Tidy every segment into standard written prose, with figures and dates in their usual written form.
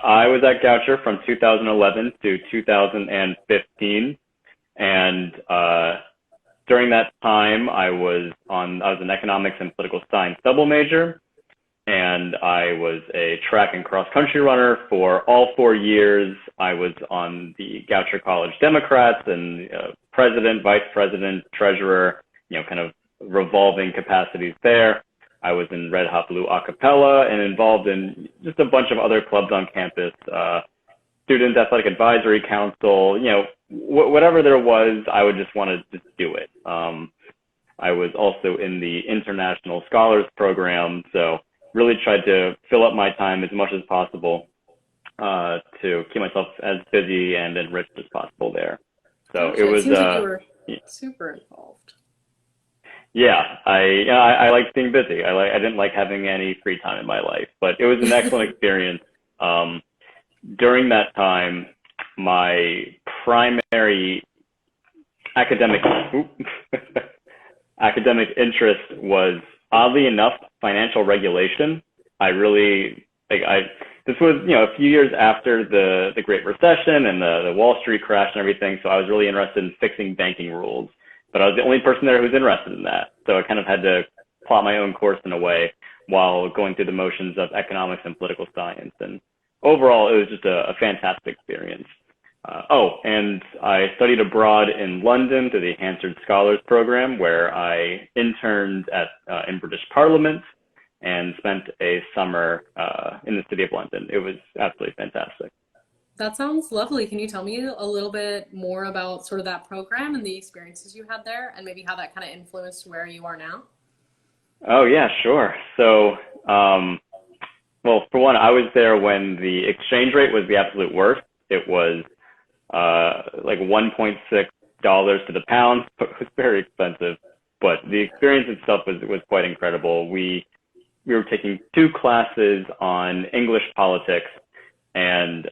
I was at Goucher from 2011 to 2015, and during that time, I was an economics and political science double major, and I was a track and cross country runner for all 4 years. I was on the Goucher College Democrats and president, vice president, treasurer, kind of revolving capacities there. I was in Red Hot Blue a cappella and involved in just a bunch of other clubs on campus, student athletic advisory council, whatever there was, I would just want to just do it. I was also in the international scholars program, so really tried to fill up my time as much as possible to keep myself as busy and enriched as possible there. So it was. Seems like you were super involved. Yeah, I liked being busy. I didn't like having any free time in my life, but it was an excellent experience. During that time, my primary academic interest was, oddly enough, financial regulation. This was, a few years after the Great Recession and the Wall Street crash and everything. So I was really interested in fixing banking rules, but I was the only person there who was interested in that. So I kind of had to plot my own course in a way while going through the motions of economics and political science. And overall, it was just a fantastic experience. And I studied abroad in London through the Hansard Scholars Program, where I interned in British Parliament and spent a summer in the city of London. It was absolutely fantastic. That sounds lovely. Can you tell me a little bit more about sort of that program and the experiences you had there, and maybe how that kind of influenced where you are now? Oh, yeah, sure. So, well, for one, I was there when the exchange rate was the absolute worst. It was like $1.6 to the pound. So it was very expensive, but the experience itself was quite incredible. We were taking 2 classes on English politics, and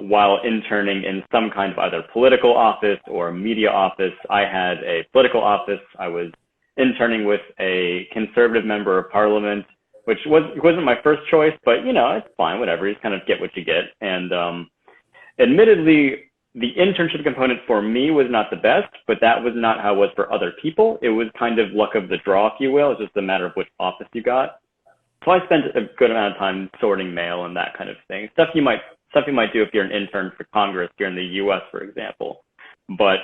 while interning in some kind of either political office or media office, I had a political office. I was interning with a conservative member of parliament, which wasn't my first choice, but it's fine, whatever. You just kind of get what you get. And admittedly, the internship component for me was not the best, but that was not how it was for other people. It was kind of luck of the draw, if you will. It's just a matter of which office you got. So I spent a good amount of time sorting mail and that kind of thing. Stuff you might do if you're an intern for Congress here in the US, for example. But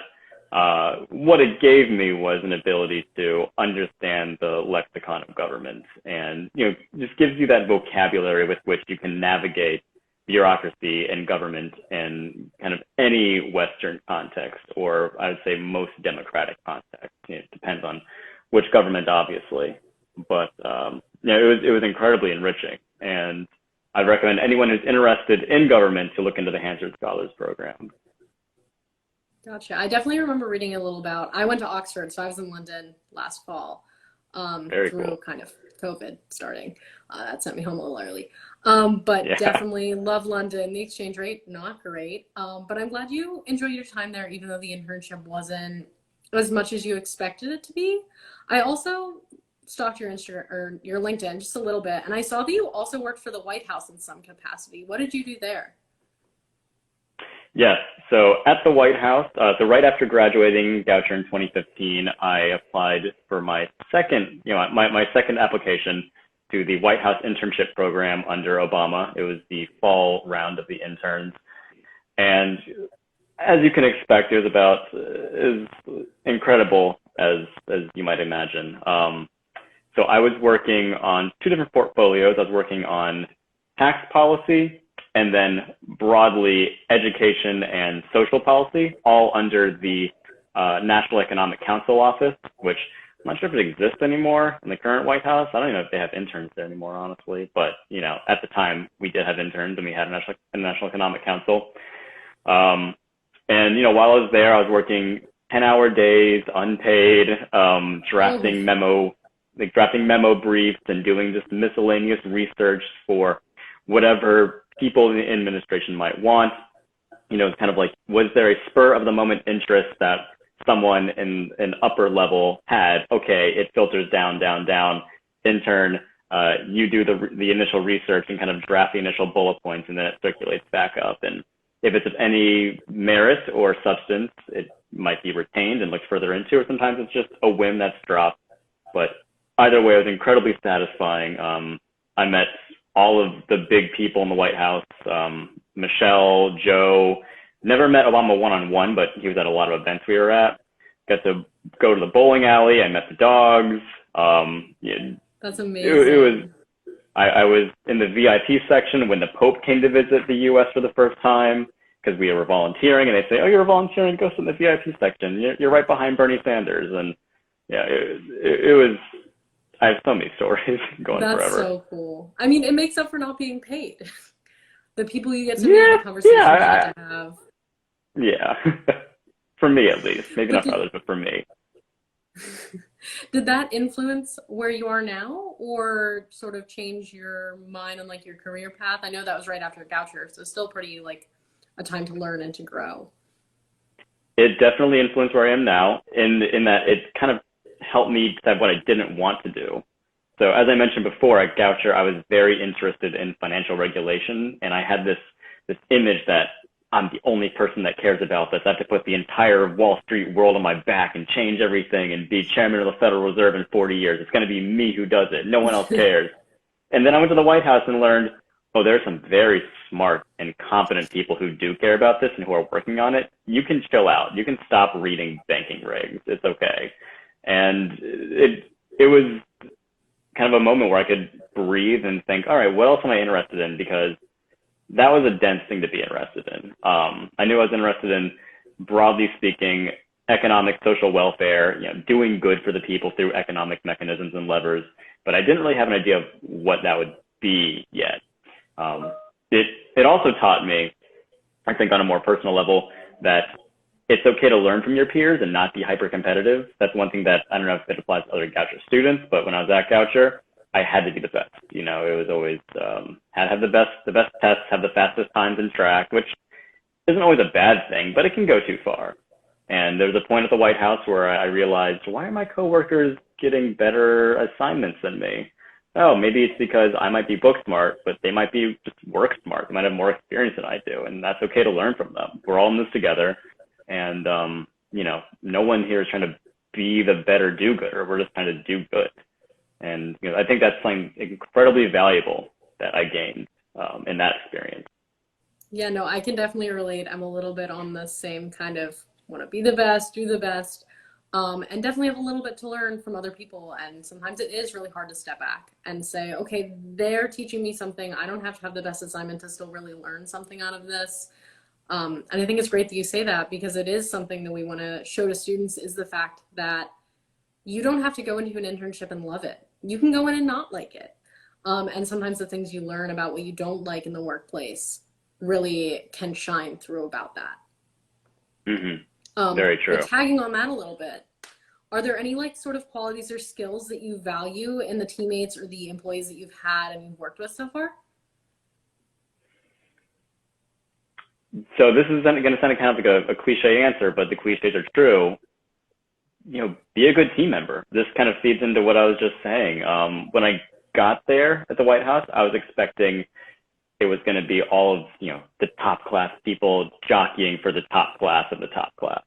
what it gave me was an ability to understand the lexicon of government, and just gives you that vocabulary with which you can navigate bureaucracy and government in kind of any Western context, or I would say most democratic context. It depends on which government, obviously, but it was incredibly enriching, and I'd recommend anyone who's interested in government to look into the Hansard Scholars Program. Gotcha. I definitely remember reading a little about, I went to Oxford, so I was in London last fall, Very through cool. kind of COVID starting. That sent me home a little early. But Yeah. definitely love London. The exchange rate, not great. But I'm glad you enjoyed your time there, even though the internship wasn't as much as you expected it to be. I also stalked your Instagram or your LinkedIn just a little bit, and I saw that you also worked for the White House in some capacity. What did you do there? Yes. So at the White House, so right after graduating Goucher in 2015, I applied for my second, my second application to the White House internship program under Obama. It was the fall round of the interns. And as you can expect, it was about as incredible as you might imagine. So I was working on 2 different portfolios. I was working on tax policy and then broadly education and social policy, all under the National Economic Council office, which I'm not sure if it exists anymore in the current White House. I don't even know if they have interns there anymore, honestly. But, at the time, we did have interns, and we had a National Economic Council. And, while I was there, I was working 10-hour days, unpaid, drafting memo briefs and doing just miscellaneous research for whatever people in the administration might want. It's kind of like, was there a spur of the moment interest that someone in an upper level had? Okay, it filters down, intern, you do the initial research and kind of draft the initial bullet points, and then it circulates back up. And if it's of any merit or substance, it might be retained and looked further into, or sometimes it's just a whim that's dropped. But either way, it was incredibly satisfying. I met all of the big people in the White House, Michelle, Joe. Never met Obama one-on-one, but he was at a lot of events we were at. Got to go to the bowling alley. I met the dogs. Yeah, that's amazing. It was. I was in the VIP section when the Pope came to visit the U.S. for the first time, because we were volunteering, and they say, "Oh, you're volunteering, go sit in the VIP section. You're right behind Bernie Sanders." And yeah, it was. I have so many stories going forever. That's so cool. I mean, it makes up for not being paid. The people you get to meet, the conversations you get to have. Yeah, for me at least. Maybe not for others, but for me. Did that influence where you are now, or sort of change your mind on like your career path? I know that was right after Goucher, so still pretty like a time to learn and to grow. It definitely influenced where I am now, in that it kind of helped me decide what I didn't want to do. So as I mentioned before, at Goucher, I was very interested in financial regulation, and I had this image that I'm the only person that cares about this. I have to put the entire Wall Street world on my back and change everything and be chairman of the Federal Reserve in 40 years. It's going to be me who does it. No one else cares. And then I went to the White House and learned, oh, there's some very smart and competent people who do care about this and who are working on it. You can chill out. You can stop reading banking regs. It's okay. And it was kind of a moment where I could breathe and think, all right, what else am I interested in? Because that was a dense thing to be interested in. I knew I was interested in, broadly speaking, economic social welfare, doing good for the people through economic mechanisms and levers, but I didn't really have an idea of what that would be yet. It also taught me, I think on a more personal level, that it's okay to learn from your peers and not be hyper competitive. That's one thing that, I don't know if it applies to other Goucher students, but when I was at Goucher, I had to be the best. It was always, had to have the best tests, have the fastest times in track, which isn't always a bad thing, but it can go too far. And there was a point at the White House where I realized, why are my coworkers getting better assignments than me? Oh, maybe it's because I might be book smart, but they might be just work smart. They might have more experience than I do, and that's okay to learn from them. We're all in this together, and no one here is trying to be the better do-gooder. We're just trying to do good. And I think that's something incredibly valuable that I gained in that experience. Yeah, no, I can definitely relate. I'm a little bit on the same kind of want to be the best, do the best, and definitely have a little bit to learn from other people. And sometimes it is really hard to step back and say, okay, they're teaching me something. I don't have to have the best assignment to still really learn something out of this. And I think it's great that you say that, because it is something that we want to show to students, is the fact that you don't have to go into an internship and love it. You can go in and not like it. And sometimes the things you learn about what you don't like in the workplace really can shine through about that. Mm-hmm. Very true. Tagging on that a little bit, are there any sort of qualities or skills that you value in the teammates or the employees that you've had and you've worked with so far? So this is going to sound kind of like a cliche answer, but the cliches are true. Be a good team member. This kind of feeds into what I was just saying. When I got there at the White House, I was expecting it was going to be all of, the top class people jockeying for the top class of the top class.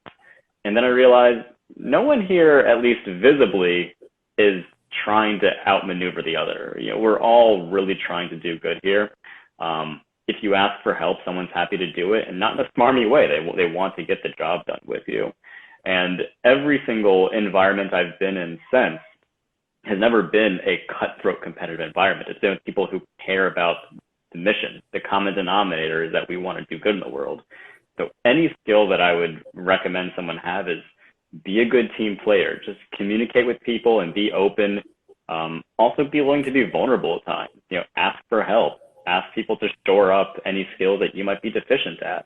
And then I realized no one here, at least visibly, is trying to outmaneuver the other. We're all really trying to do good here. If you ask for help, someone's happy to do it, and not in a smarmy way. They want to get the job done with you. And every single environment I've been in since has never been a cutthroat competitive environment. It's been people who care about the mission. The common denominator is that we want to do good in the world. So any skill that I would recommend someone have is be a good team player. Just communicate with people and be open. Also be willing to be vulnerable at times. Ask for help. Ask people to shore up any skills that you might be deficient at.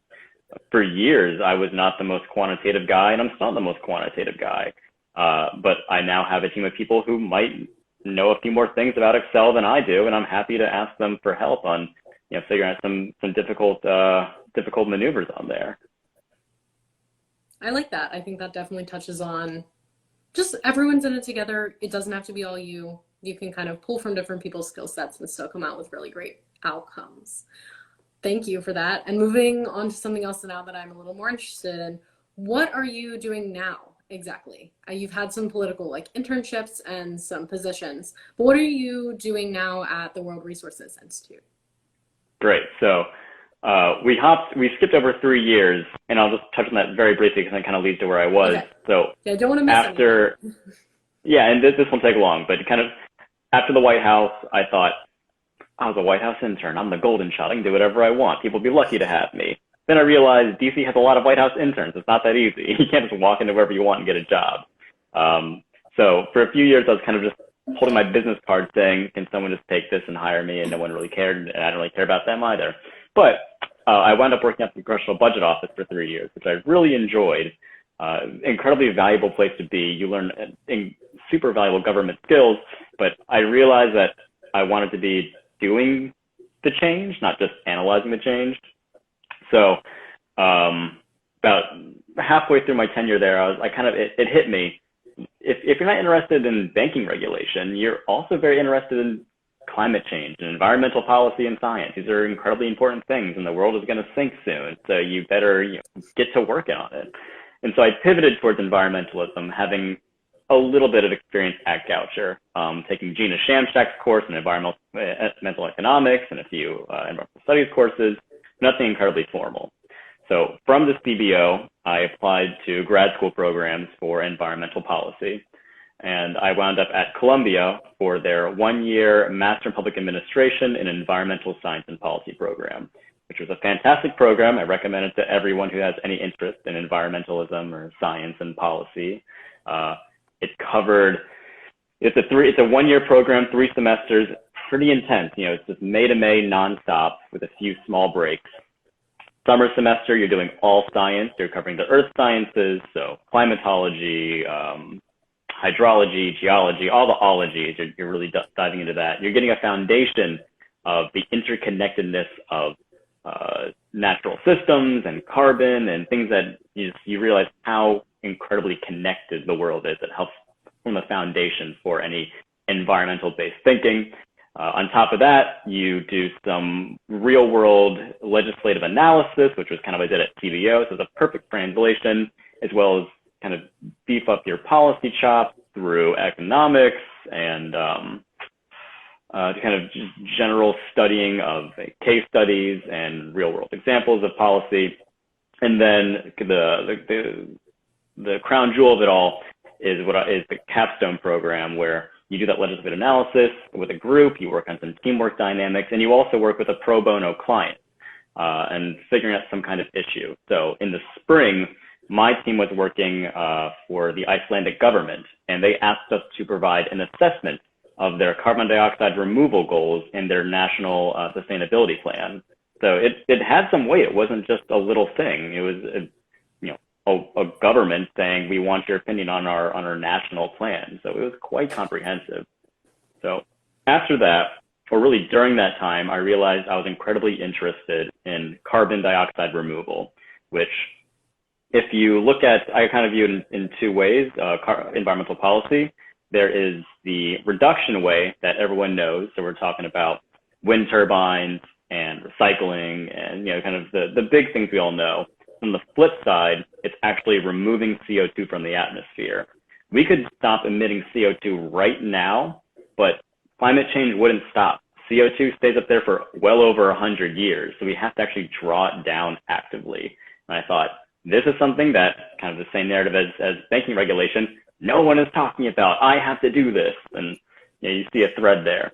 For years, I was not the most quantitative guy, and I'm still not the most quantitative guy. But I now have a team of people who might know a few more things about Excel than I do, and I'm happy to ask them for help on, figuring out some difficult maneuvers on there. I like that. I think that definitely touches on just everyone's in it together. It doesn't have to be all you. you can kind of pull from different people's skill sets and still come out with really great outcomes. Thank you for that. And moving on to something else now that I'm a little more interested in, what are you doing now exactly? You've had some political like internships and some positions, but what are you doing now at the World Resources Institute? Great. So we skipped over 3 years, and I'll just touch on that very briefly because it kind of leads to where I was. Okay. So yeah, I don't want to miss after, anything. yeah, and this won't take long, but kind of after the White House, I thought, I was a White House intern. I'm the golden child. I can do whatever I want. People will be lucky to have me. Then I realized DC has a lot of White House interns. It's not that easy. You can't just walk into wherever you want and get a job. So for a few years, I was kind of just holding my business card saying, can someone just take this and hire me? And no one really cared, and I don't really care about them either. But I wound up working at the Congressional Budget Office for 3 years, which I really enjoyed. Incredibly valuable place to be. You learn super valuable government skills, but I realized that I wanted to be doing the change, not just analyzing the change. So about halfway through my tenure there, it hit me. If you're not interested in banking regulation, you're also very interested in climate change and environmental policy and science. These are incredibly important things, and the world is going to sink soon. So you better get to work on it. And so I pivoted towards environmentalism, having a little bit of experience at Goucher, taking Gina Shamshak's course in environmental economics and a few environmental studies courses, nothing incredibly formal. So from the CBO, I applied to grad school programs for environmental policy. And I wound up at Columbia for their 1-year Master in Public Administration in Environmental Science and Policy program, which was a fantastic program. I recommend it to everyone who has any interest in environmentalism or science and policy. It's a 1-year program, 3 semesters, pretty intense. It's just May to May nonstop with a few small breaks. Summer semester, you're doing all science. You're covering the earth sciences, so climatology, hydrology, geology, all the ologies. You're really diving into that. You're getting a foundation of the interconnectedness of natural systems and carbon and things that you realize how incredibly connected the world is. It helps form the foundation for any environmental-based thinking. On top of that, you do some real-world legislative analysis, which was kind of what I did at CBO, so it's a perfect translation, as well as kind of beef up your policy chops through economics and kind of general studying of case studies and real-world examples of policy. And then the crown jewel of it all is the capstone program, where you do that legislative analysis with a group, you work on some teamwork dynamics, and you also work with a pro bono client and figuring out some kind of issue. So in the spring, my team was working for the Icelandic government, and they asked us to provide an assessment of their carbon dioxide removal goals in their national sustainability plan. So it had some weight. It wasn't just a little thing. It was a government saying, we want your opinion on our national plan. So it was quite comprehensive. So after that, or really during that time, I realized I was incredibly interested in carbon dioxide removal, which if you look at, I kind of view it in 2 ways, environmental policy. There is the reduction way that everyone knows. So we're talking about wind turbines and recycling and, kind of the big things we all know. On the flip side, it's actually removing CO2 from the atmosphere. We could stop emitting CO2 right now, but climate change wouldn't stop. CO2 stays up there for well over 100 years. So we have to actually draw it down actively. And I thought, this is something that kind of the same narrative as banking regulation, no one is talking about. I have to do this. And you see a thread there.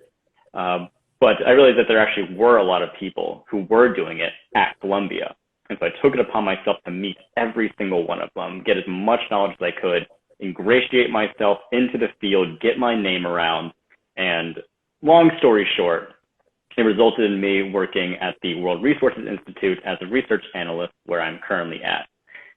But I realized that there actually were a lot of people who were doing it at Columbia. And so I took it upon myself to meet every single one of them, get as much knowledge as I could, ingratiate myself into the field, get my name around. And long story short, it resulted in me working at the World Resources Institute as a research analyst, where I'm currently at.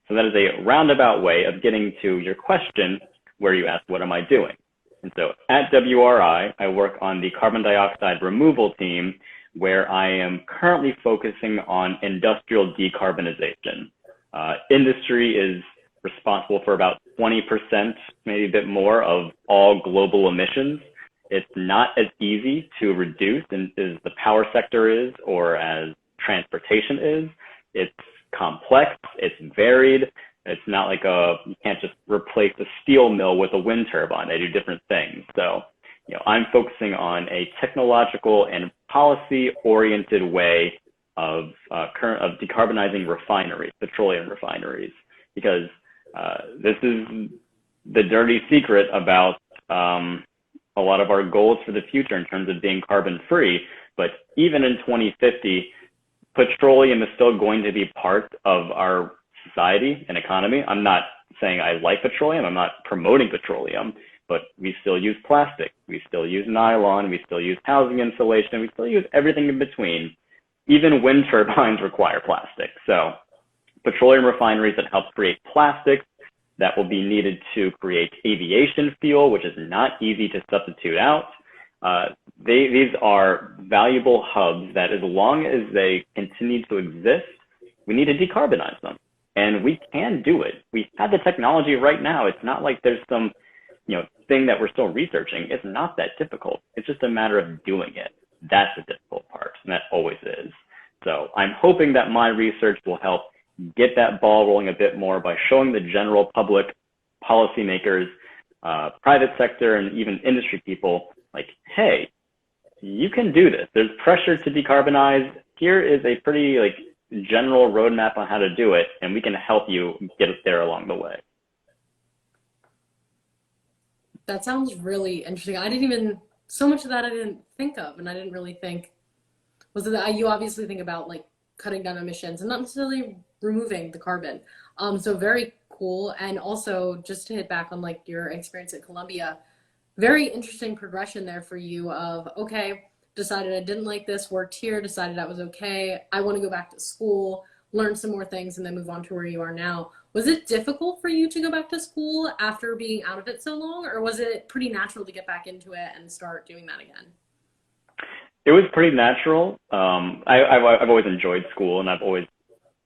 So that is a roundabout way of getting to your question, where you ask, what am I doing? And so at WRI, I work on the carbon dioxide removal team, where I am currently focusing on industrial decarbonization. Industry is responsible for about 20%, maybe a bit more, of all global emissions. It's not as easy to reduce as the power sector is or as transportation is. It's complex, it's varied. It's not like you can't just replace a steel mill with a wind turbine. They do different things. So, I'm focusing on a technological and policy-oriented way of decarbonizing refineries, petroleum refineries, because this is the dirty secret about a lot of our goals for the future in terms of being carbon-free. But even in 2050, petroleum is still going to be part of our society and economy. I'm not saying I like petroleum. I'm not promoting petroleum, but we still use plastic. We still use nylon. We still use housing insulation. We still use everything in between. Even wind turbines require plastic. So petroleum refineries that help create plastics that will be needed to create aviation fuel, which is not easy to substitute out. These are valuable hubs that, as long as they continue to exist, we need to decarbonize them. And we can do it. We have the technology right now. It's not like there's some thing that we're still researching. It's not that difficult. It's just a matter of doing it. That's the difficult part, and that always is. So I'm hoping that my research will help get that ball rolling a bit more by showing the general public, policymakers, private sector, and even industry people, like, hey, you can do this. There's pressure to decarbonize. Here is a pretty general roadmap on how to do it, and we can help you get there along the way. That sounds really interesting. So much of that I didn't think of, and I didn't really think, you obviously think about cutting down emissions and not necessarily removing the carbon. So very cool. And also, just to hit back on your experience at Columbia, very interesting progression there for you of, okay, decided I didn't like this, worked here, decided that was okay, I want to go back to school, learn some more things, and then move on to where you are now. Was it difficult for you to go back to school after being out of it so long, or was it pretty natural to get back into it and start doing that again? It was pretty natural. I've always enjoyed school, and I've always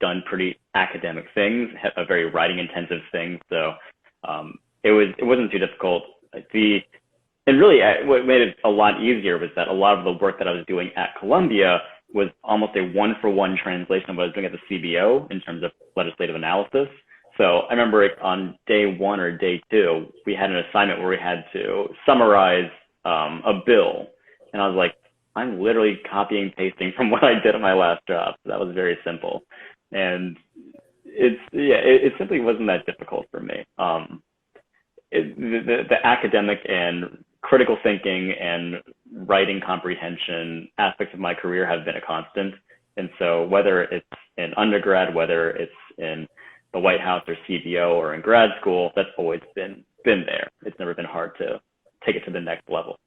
done pretty academic things, a very writing intensive thing. So it wasn't too difficult. And really what made it a lot easier was that a lot of the work that I was doing at Columbia was almost a one-for-one translation of what I was doing at the CBO in terms of legislative analysis. So I remember on day 1 or day 2, we had an assignment where we had to summarize a bill. And I was like, I'm literally copying and pasting from what I did at my last job. So that was very simple. And it simply wasn't that difficult for me. The academic and critical thinking and writing comprehension aspects of my career have been a constant. And so whether it's in undergrad, whether it's in the White House or CBO or in grad school, that's always been there. It's never been hard to take it to the next level.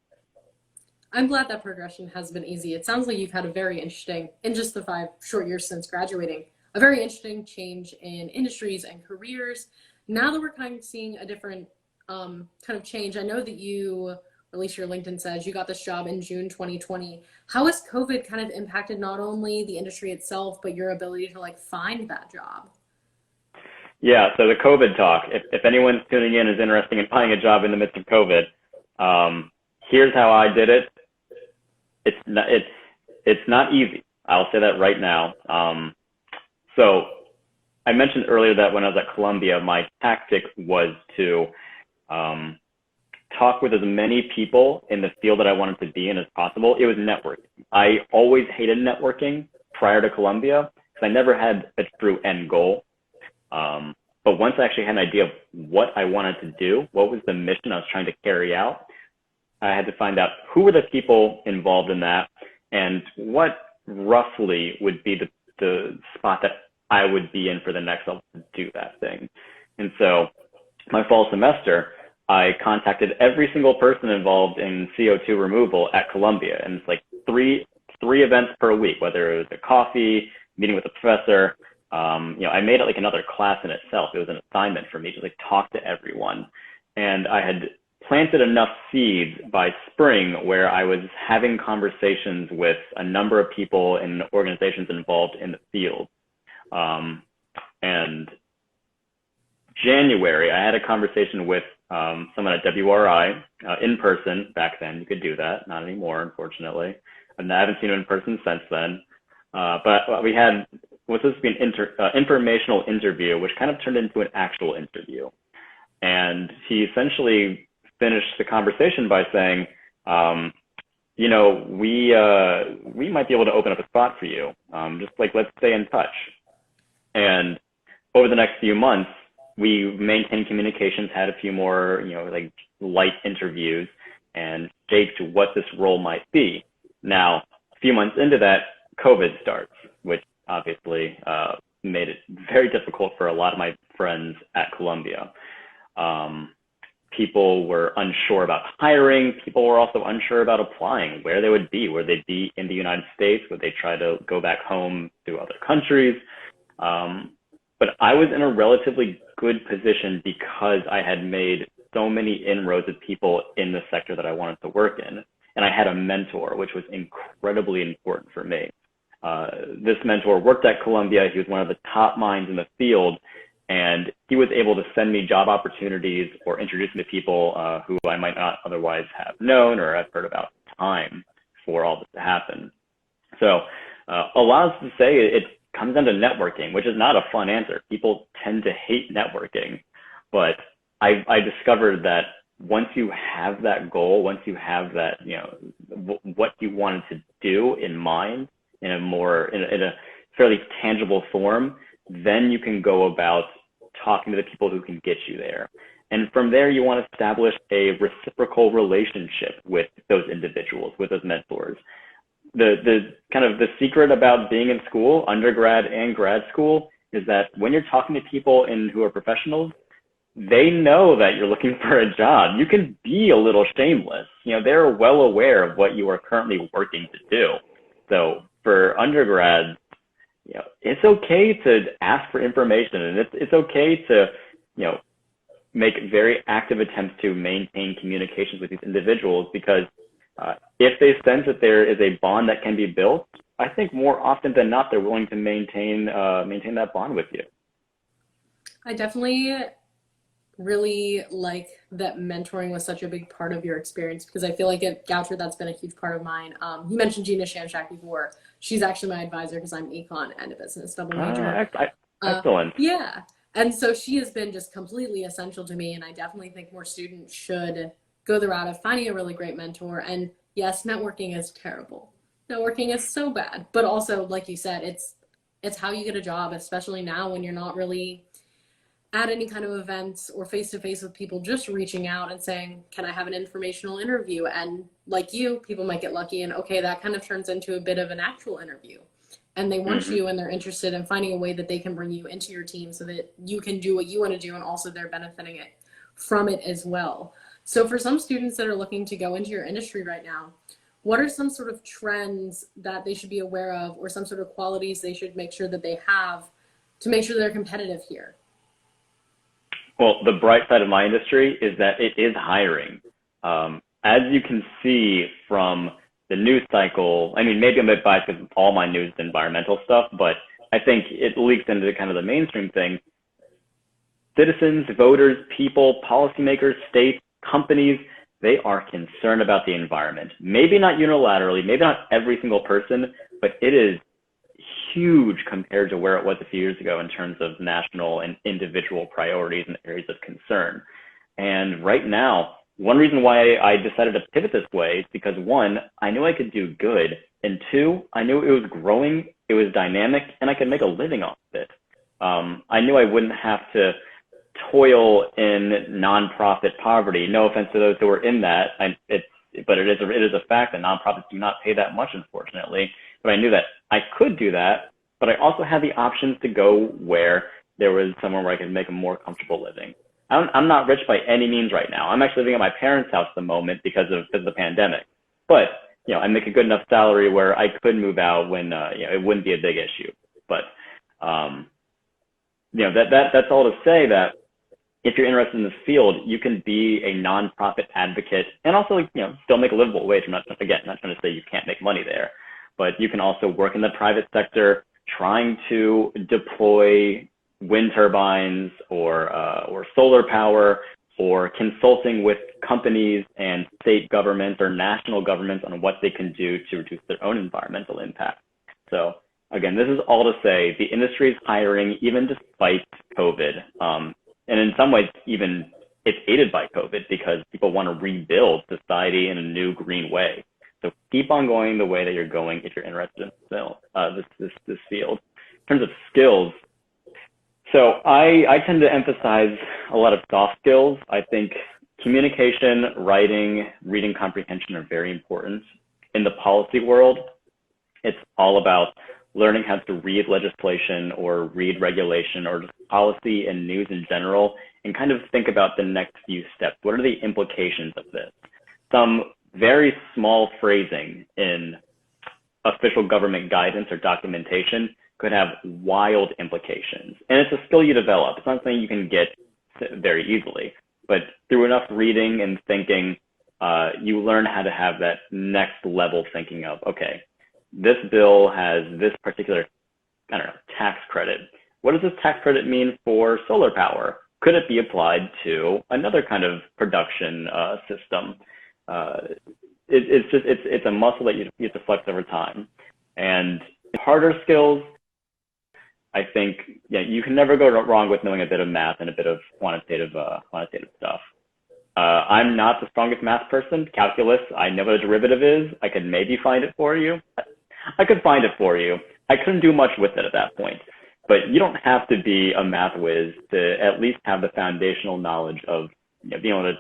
I'm glad that progression has been easy. It sounds like you've had a very interesting, in just the 5 short years since graduating, a very interesting change in industries and careers. Now that we're kind of seeing a different kind of change, I know that you, or at least your LinkedIn says, you got this job in June 2020. How has COVID kind of impacted not only the industry itself, but your ability to find that job? Yeah, so the COVID talk, if anyone's tuning in is interested in finding a job in the midst of COVID, here's how I did it. It's not easy. I'll say that right now. So I mentioned earlier that when I was at Columbia, my tactic was to talk with as many people in the field that I wanted to be in as possible. It was networking. I always hated networking prior to Columbia because I never had a true end goal. But once I actually had an idea of what I wanted to do, what was the mission I was trying to carry out, I had to find out who were the people involved in that and what roughly would be the spot that I would be in for the next level to do that thing. And so my fall semester, I contacted every single person involved in CO2 removal at Columbia. And it's three events per week, whether it was a coffee, meeting with a professor. I made it another class in itself. It was an assignment for me to talk to everyone. And I had planted enough seeds by spring where I was having conversations with a number of people and organizations involved in the field. And January, I had a conversation with someone at WRI in person. Back then, you could do that. Not anymore, unfortunately. And I haven't seen him in person since then. But we had was supposed to be an informational interview, which kind of turned into an actual interview. And he essentially finished the conversation by saying, you know, we might be able to open up a spot for you. Just like, let's stay in touch. And over the next few months, we maintained communications, had a few more, you know, like light interviews, and shaped what this role might be. Now, a few months into that, COVID starts, which obviously made it very difficult for a lot of my friends at Columbia. People were unsure about hiring. People were also unsure about applying, where they would be. Would they be in the United States? Would they try to go back home to other countries? But I was in a relatively good position because I had made so many inroads with people in the sector that I wanted to work in. And I had a mentor, which was incredibly important for me. This mentor worked at Columbia. He was one of the top minds in the field, and he was able to send me job opportunities or introduce me to people who I might not otherwise have known or have heard about time for all this to happen. So allows to say it comes down to networking, which is not a fun answer. People tend to hate networking, but I discovered that once you have that goal, once you have that, you know, what you wanted to do in mind in a fairly tangible form, then you can go about talking to the people who can get you there. And from there, you want to establish a reciprocal relationship with those individuals, with those mentors. The kind of the secret about being in school, undergrad and grad school, is that when you're talking to people who are professionals, they know that you're looking for a job. You can be a little shameless. You know, they're well aware of what you are currently working to do. So for undergrads, you know, it's okay to ask for information, and it's okay to, you know, make very active attempts to maintain communications with these individuals, because if they sense that there is a bond that can be built, I think more often than not, they're willing to maintain that bond with you. I definitely really like that mentoring was such a big part of your experience, because I feel like at Goucher, that's been a huge part of mine. You mentioned Gina Shamshak before. She's actually my advisor because I'm econ and a business double major. Excellent. Yeah. And so she has been just completely essential to me. And I definitely think more students should go the route of finding a really great mentor. And yes, networking is terrible. Networking is so bad. But also, like you said, it's how you get a job, especially now when you're not really at any kind of events or face-to-face with people, just reaching out and saying, can I have an informational interview? And like you, people might get lucky and okay, that kind of turns into a bit of an actual interview. And they want you, and they're interested in finding a way that they can bring you into your team so that you can do what you want to do, and also they're benefiting from it as well. So for some students that are looking to go into your industry right now, what are some sort of trends that they should be aware of, or some sort of qualities they should make sure that they have to make sure they're competitive here? Well, the bright side of my industry is that it is hiring. As you can see from the news cycle, I mean, maybe I'm a bit biased because all my news is environmental stuff, but I think it leaks into kind of the mainstream thing. Citizens, voters, people, policymakers, states, companies, they are concerned about the environment. Maybe not unilaterally, maybe not every single person, but it is huge compared to where it was a few years ago in terms of national and individual priorities and areas of concern. And right now, one reason why I decided to pivot this way is because, one, I knew I could do good, and two, I knew it was growing, it was dynamic, and I could make a living off of it. I knew I wouldn't have to toil in nonprofit poverty. No offense to those who are in that, but it is a fact that nonprofits do not pay that much, unfortunately. But I knew that I could do that, but I also had the options to go where there was somewhere where I could make a more comfortable living. I'm not rich by any means right now. I'm actually living at my parents' house at the moment because of the pandemic. But you know, I make a good enough salary where I could move out when you know, it wouldn't be a big issue. But you know, that's all to say that if you're interested in this field, you can be a nonprofit advocate and also, you know, still make a livable wage. I'm not trying to say you can't make money there, but you can also work in the private sector trying to deploy wind turbines or solar power or consulting with companies and state governments or national governments on what they can do to reduce their own environmental impact. So again, this is all to say the industry is hiring even despite COVID. And in some ways, even it's aided by COVID because people want to rebuild society in a new green way. So keep on going the way that you're going if you're interested in this field. In terms of skills, so I tend to emphasize a lot of soft skills. I think communication, writing, reading comprehension are very important. In the policy world, it's all about learning how to read legislation or read regulation or just policy and news in general, and kind of think about the next few steps. What are the implications of this? Some very small phrasing in official government guidance or documentation could have wild implications. And it's a skill you develop. It's not something you can get very easily, but through enough reading and thinking, you learn how to have that next level thinking of, okay, this bill has this particular, I don't know, tax credit. What does this tax credit mean for solar power? Could it be applied to another kind of production system? It's a muscle that you have to flex over time. And harder skills, I think, yeah, you can never go wrong with knowing a bit of math and a bit of quantitative stuff. I'm not the strongest math person. Calculus, I know what a derivative is. I could maybe find it for you. I could find it for you. I couldn't do much with it at that point. But you don't have to be a math whiz to at least have the foundational knowledge of, you know, being able to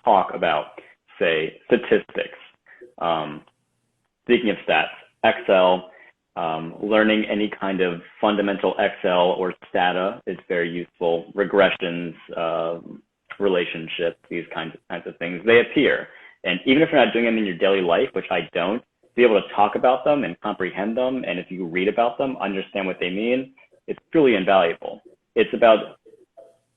talk about, say, statistics. Speaking of stats, Excel, learning any kind of fundamental Excel or stata is very useful. Regressions, relationships, these kinds of things, they appear. And even if you're not doing them in your daily life, which I don't, be able to talk about them and comprehend them, and if you read about them, understand what they mean, it's truly invaluable. It's about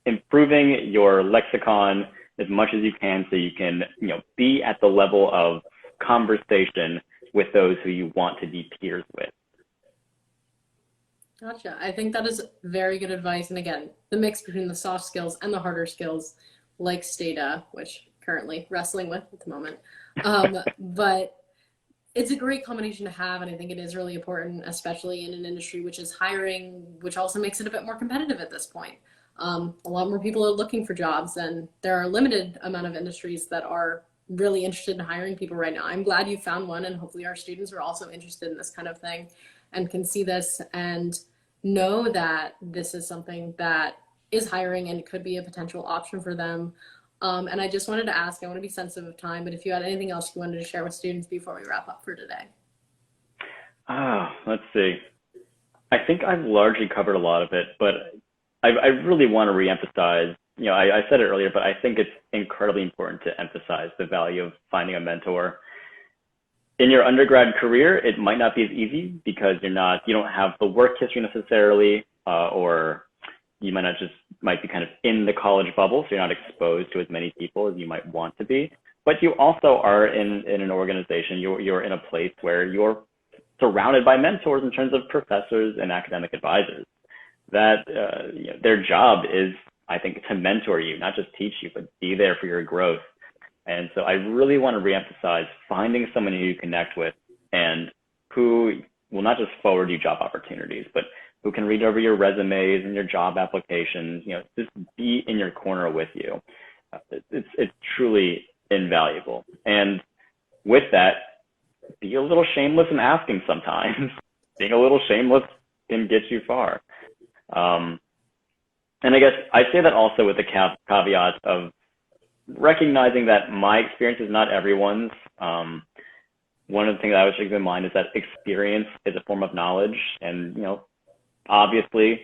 improving your lexicon as much as you can so you can, you know, be at the level of conversation with those who you want to be peers with. Gotcha. I think that is very good advice. And again, the mix between the soft skills and the harder skills, like Stata, which currently wrestling with at the moment. But it's a great combination to have. And I think it is really important, especially in an industry which is hiring, which also makes it a bit more competitive at this point. A lot more people are looking for jobs, and there are a limited amount of industries that are really interested in hiring people right now. I'm glad you found one, and hopefully our students are also interested in this kind of thing and can see this and know that this is something that is hiring and could be a potential option for them. And I just wanted to ask, I want to be sensitive of time, but if you had anything else you wanted to share with students before we wrap up for today. Let's see. I think I've largely covered a lot of it, but I really want to reemphasize, you know, I said it earlier, but I think it's incredibly important to emphasize the value of finding a mentor. In your undergrad career, it might not be as easy because you don't have the work history necessarily, or you might be kind of in the college bubble, so you're not exposed to as many people as you might want to be. But you also are in an organization, you're in a place where you're surrounded by mentors in terms of professors and academic advisors. That you know, their job is, I think, to mentor you, not just teach you, but be there for your growth. And so I really want to reemphasize finding someone who you connect with and who will not just forward you job opportunities, but who can read over your resumes and your job applications, you know, just be in your corner with you. It's truly invaluable. And with that, be a little shameless in asking sometimes. Being a little shameless can get you far. And I guess I say that also with the caveat of recognizing that my experience is not everyone's. One of the things I always keep in mind is that experience is a form of knowledge. And, you know, obviously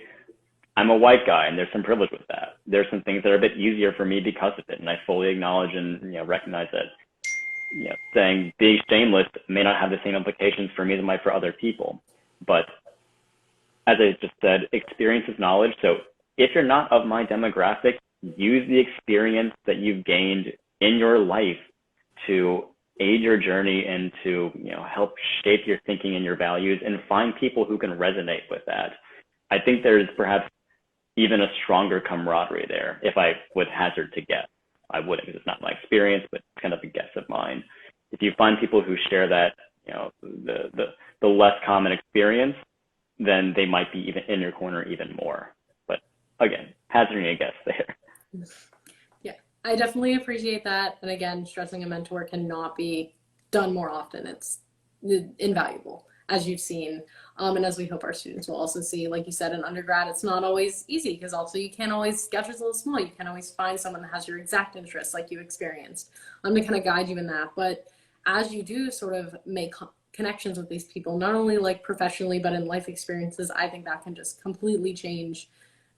I'm a white guy and there's some privilege with that. There's some things that are a bit easier for me because of it. And I fully acknowledge and, you know, recognize that, you know, saying being shameless may not have the same implications for me as it might for other people. But as I just said, experience is knowledge. So if you're not of my demographic, use the experience that you've gained in your life to aid your journey and to, you know, help shape your thinking and your values, and find people who can resonate with that. I think there's perhaps even a stronger camaraderie there, if I would hazard to guess. I wouldn't, because it's not my experience, but it's kind of a guess of mine. If you find people who share that, the less common experience, then they might be even in your corner even more. But again, hazarding a guess there. Yeah, I definitely appreciate that. And again, stressing a mentor cannot be done more often. It's invaluable, as you've seen. And as we hope our students will also see, like you said, in undergrad, it's not always easy, because also you can't always, Goucher's a little small. You can't always find someone that has your exact interests like you experienced to kind of guide you in that. But as you do sort of make connections with these people, not only like professionally, but in life experiences, I think that can just completely change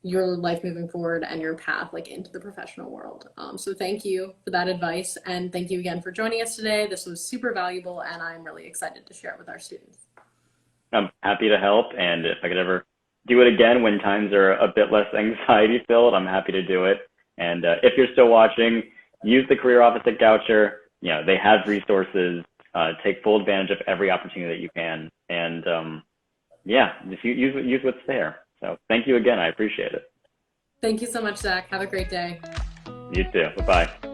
your life moving forward and your path like into the professional world. So thank you for that advice. And thank you again for joining us today. This was super valuable, and I'm really excited to share it with our students. I'm happy to help. And if I could ever do it again when times are a bit less anxiety filled, I'm happy to do it. And if you're still watching, use the career office at Goucher. They have resources. Take full advantage of every opportunity that you can. And just use what's there. So thank you again. I appreciate it. Thank you so much, Zach. Have a great day. You too. Bye-bye.